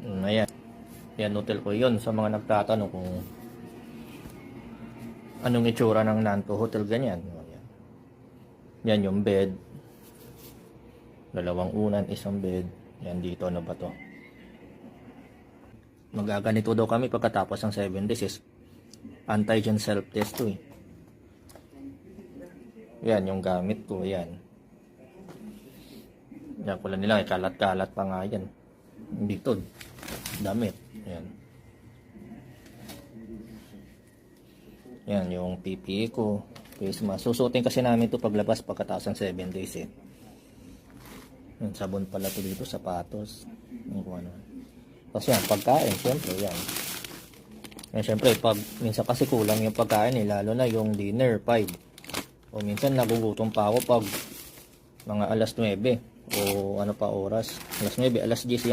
Ayan. Yan, hotel ko yun. Sa mga nagtatanong kung anong itsura ng Nanto Hotel, ganyan. Ayan. Yan yung bed. Dalawang unan, isang bed. Yan dito, ano ba to? Magaganito daw kami pagkatapos ng 7 days is antigen self-test to eh. Yan yung gamit ko, yan. Yan pala nila, kalat-kalat pa nga yan. Dito, damit. Yan. Yan yung PPE ko. Face mask. Susutin kasi namin to paglabas pagkatapos ng 7 days eh. Yung sabon pala to dito, sapatos. Yung kung ano. Kasi yan, pagkain, syempre yan. Yan, syempre, pag minsan kasi kulang yung pagkain eh, lalo na yung dinner, 5. O minsan nagugutom pa ako pag mga alas 9 o ano pa oras. Alas 9, alas 10 yan.